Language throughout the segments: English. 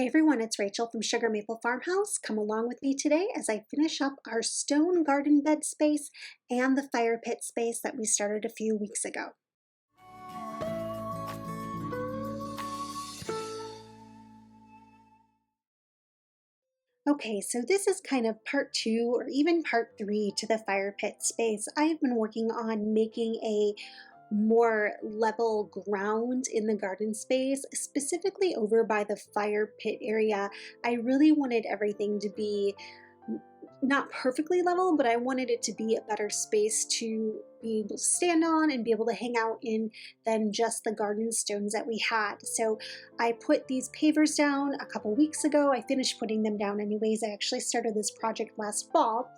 Hey everyone, it's Rachel from Sugar Maple Farmhouse. Come along with me today as I finish up our stone garden bed space and the fire pit space that we started a few weeks ago. Okay, so this is kind of part 2 or even part 3 to the fire pit space. I've been working on making a more level ground in the garden space, specifically over by the fire pit area. I really wanted everything to be not perfectly level, but I wanted it to be a better space to be able to stand on and be able to hang out in than just the garden stones that we had. So I put these pavers down a couple weeks ago. I finished putting them down anyways. I actually started this project last fall.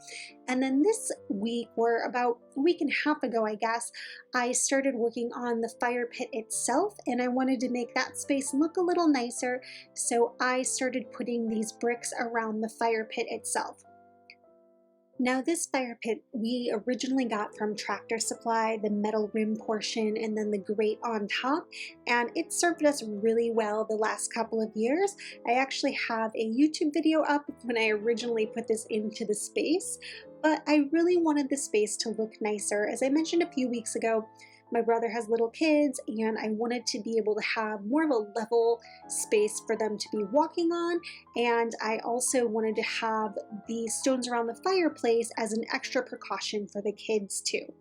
And then this week, or about a week and a half ago, I guess, I started working on the fire pit itself, and I wanted to make that space look a little nicer. So I started putting these bricks around the fire pit itself. Now this fire pit we originally got from Tractor Supply, the metal rim portion and then the grate on top, and it served us really well the last couple of years. I actually have a YouTube video up when I originally put this into the space, but I really wanted the space to look nicer. As I mentioned a few weeks ago, my brother has little kids and I wanted to be able to have more of a level space for them to be walking on, and I also wanted to have the stones around the fireplace as an extra precaution for the kids too.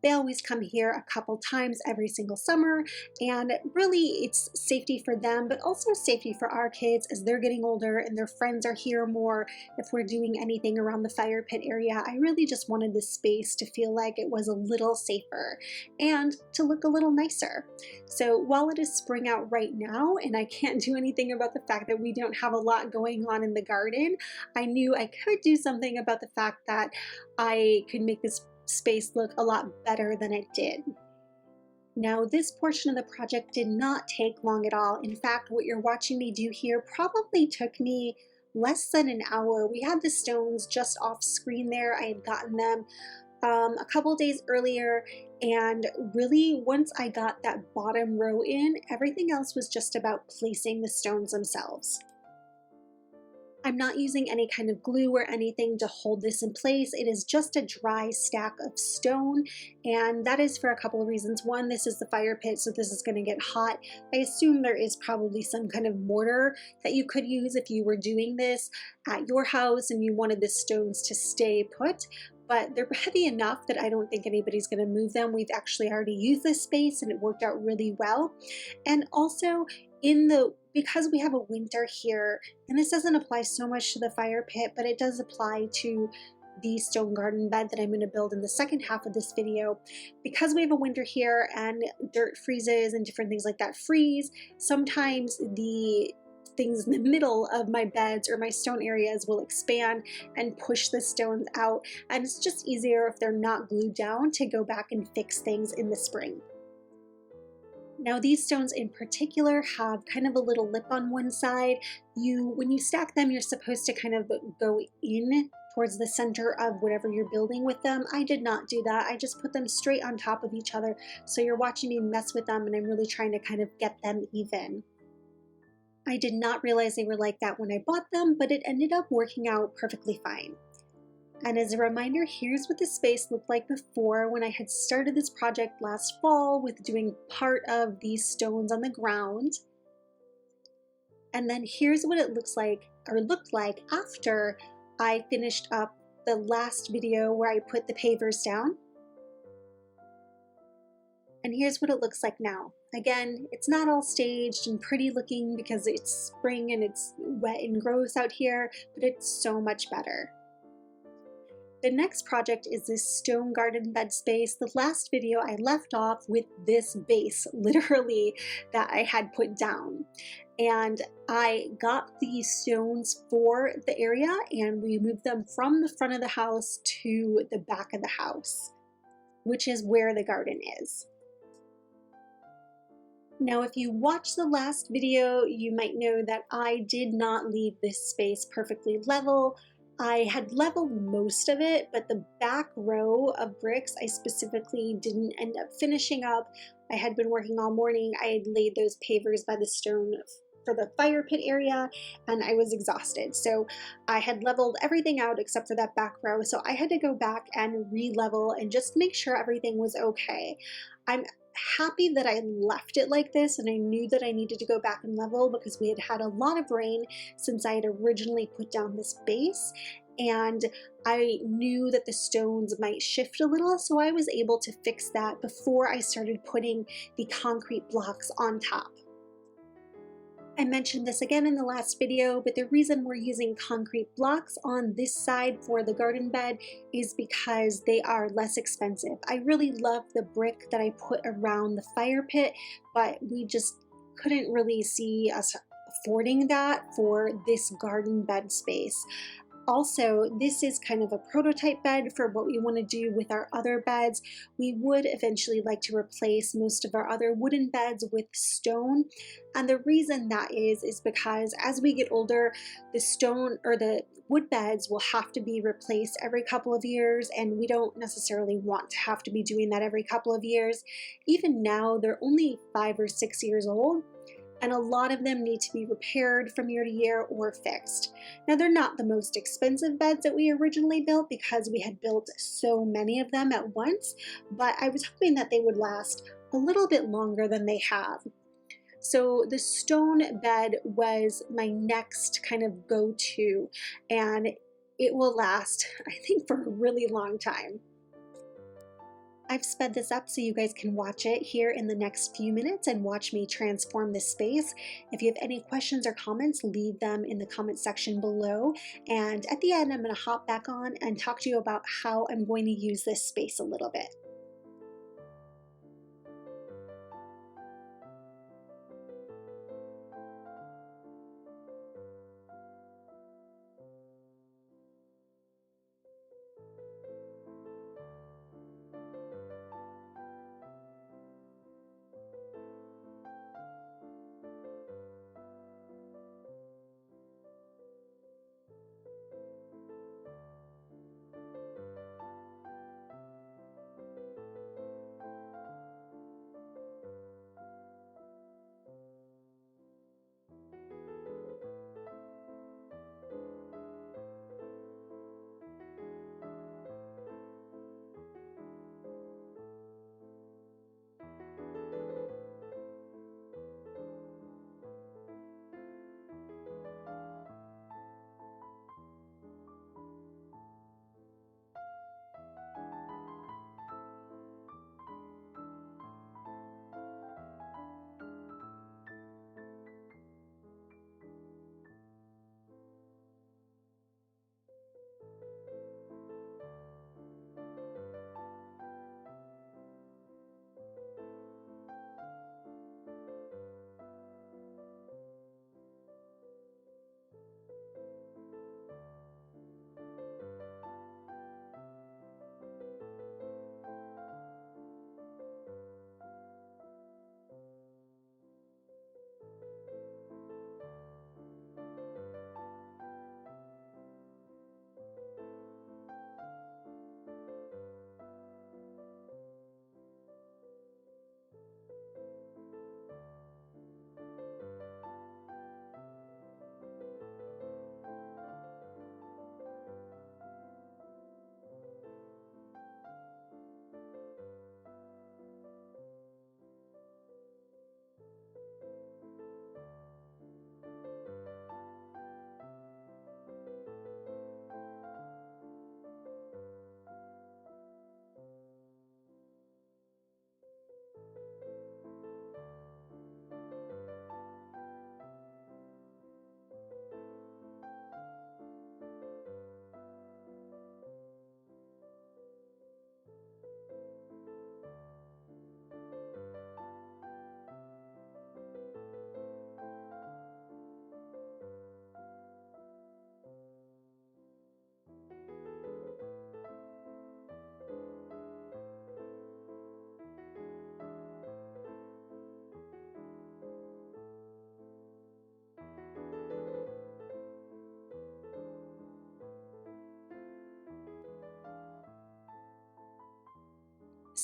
They always come here a couple times every single summer, and really it's safety for them, but also safety for our kids as they're getting older and their friends are here more. If we're doing anything around the fire pit area, I really just wanted this space to feel like it was a little safer and to look a little nicer. So while it is spring out right now and I can't do anything about the fact that we don't have a lot going on in the garden, I knew I could do something about the fact that I could make this space look a lot better than it did. Now this portion of the project did not take long at all. In fact, what you're watching me do here probably took me less than an hour. We had the stones just off screen there. I had gotten them a couple days earlier, and really once I got that bottom row in, everything else was just about placing the stones themselves. I'm not using any kind of glue or anything to hold this in place. It is just a dry stack of stone, and that is for a couple of reasons. One, this is the fire pit, so this is going to get hot. I assume there is probably some kind of mortar that you could use if you were doing this at your house and you wanted the stones to stay put. But they're heavy enough that I don't think anybody's going to move them. We've actually already used this space and it worked out really well. And also because we have a winter here, and this doesn't apply so much to the fire pit, but it does apply to the stone garden bed that I'm going to build in the second half of this video. Because we have a winter here and dirt freezes and different things like that freeze, sometimes the things in the middle of my beds or my stone areas will expand and push the stones out, and it's just easier if they're not glued down to go back and fix things in the spring. Now these stones in particular have kind of a little lip on one side. When you stack them, you're supposed to kind of go in towards the center of whatever you're building with them. I did not do that. I just put them straight on top of each other. So you're watching me mess with them and I'm really trying to kind of get them even. I did not realize they were like that when I bought them, but it ended up working out perfectly fine. And as a reminder, here's what the space looked like before when I had started this project last fall with doing part of these stones on the ground. And then here's what it looks like, or looked like, after I finished up the last video where I put the pavers down. And here's what it looks like now. Again, it's not all staged and pretty looking because it's spring and it's wet and gross out here, but it's so much better. The next project is this stone garden bed space. The last video I left off with this base, literally, that I had put down. And I got these stones for the area and we moved them from the front of the house to the back of the house, which is where the garden is. Now, if you watched the last video, you might know that I did not leave this space perfectly level. I had leveled most of it, but the back row of bricks I specifically didn't end up finishing up. I had been working all morning. I had laid those pavers by the stone for the fire pit area, and I was exhausted. So I had leveled everything out except for that back row. So I had to go back and re-level and just make sure everything was okay. I'm happy that I left it like this, and I knew that I needed to go back and level because we had had a lot of rain since I had originally put down this base, and I knew that the stones might shift a little, so I was able to fix that before I started putting the concrete blocks on top. I mentioned this again in the last video, but the reason we're using concrete blocks on this side for the garden bed is because they are less expensive. I really love the brick that I put around the fire pit, but we just couldn't really see us affording that for this garden bed space. Also, this is kind of a prototype bed for what we want to do with our other beds. We would eventually like to replace most of our other wooden beds with stone. And the reason that is because as we get older, the stone or the wood beds will have to be replaced every couple of years, and we don't necessarily want to have to be doing that every couple of years. Even now, they're only 5 or 6 years old, and a lot of them need to be repaired from year to year or fixed. Now, they're not the most expensive beds that we originally built because we had built so many of them at once, but I was hoping that they would last a little bit longer than they have. So the stone bed was my next kind of go-to, and it will last, I think, for a really long time. I've sped this up so you guys can watch it here in the next few minutes and watch me transform this space. If you have any questions or comments, leave them in the comment section below. And at the end, I'm going to hop back on and talk to you about how I'm going to use this space a little bit.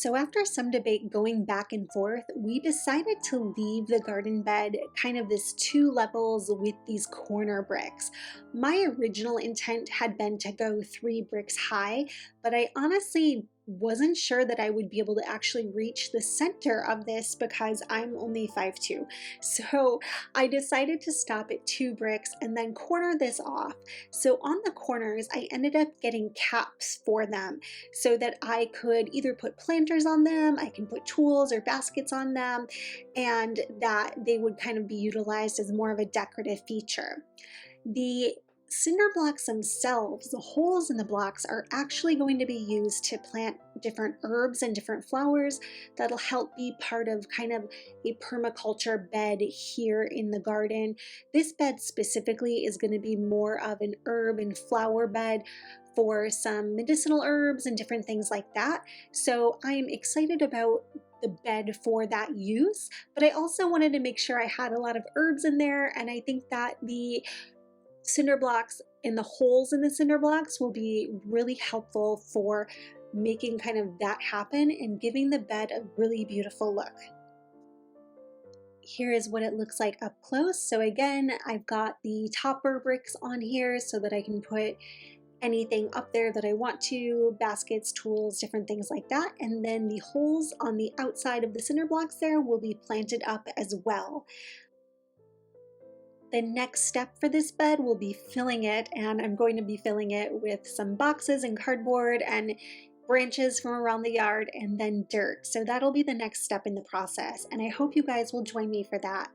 So after some debate going back and forth, we decided to leave the garden bed kind of this two levels with these corner bricks. My original intent had been to go 3 bricks high, but I honestly wasn't sure that I would be able to actually reach the center of this because I'm only 5'2". So I decided to stop at 2 bricks and then corner this off. So on the corners, I ended up getting caps for them so that I could either put planters on them, I can put tools or baskets on them, and that they would kind of be utilized as more of a decorative feature. The cinder blocks themselves, the holes in the blocks, are actually going to be used to plant different herbs and different flowers that'll help be part of kind of a permaculture bed here in the garden. This bed specifically is going to be more of an herb and flower bed for some medicinal herbs and different things like that. So I'm excited about the bed for that use, but I also wanted to make sure I had a lot of herbs in there, and I think that the cinder blocks and the holes in the cinder blocks will be really helpful for making kind of that happen and giving the bed a really beautiful look. Here is what it looks like up close. So again, I've got the topper bricks on here so that I can put anything up there that I want to, baskets, tools, different things like that. And then the holes on the outside of the cinder blocks there will be planted up as well. The next step for this bed will be filling it, and I'm going to be filling it with some boxes and cardboard and branches from around the yard and then dirt. So that'll be the next step in the process, and I hope you guys will join me for that.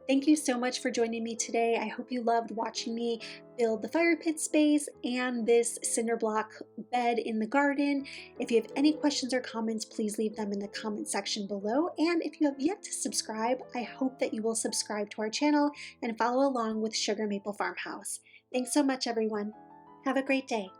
Thank you so much for joining me today. I hope you loved watching me build the fire pit space and this cinder block bed in the garden. If you have any questions or comments, please leave them in the comment section below. And if you have yet to subscribe, I hope that you will subscribe to our channel and follow along with Sugar Maple Farmhouse. Thanks so much, everyone. Have a great day.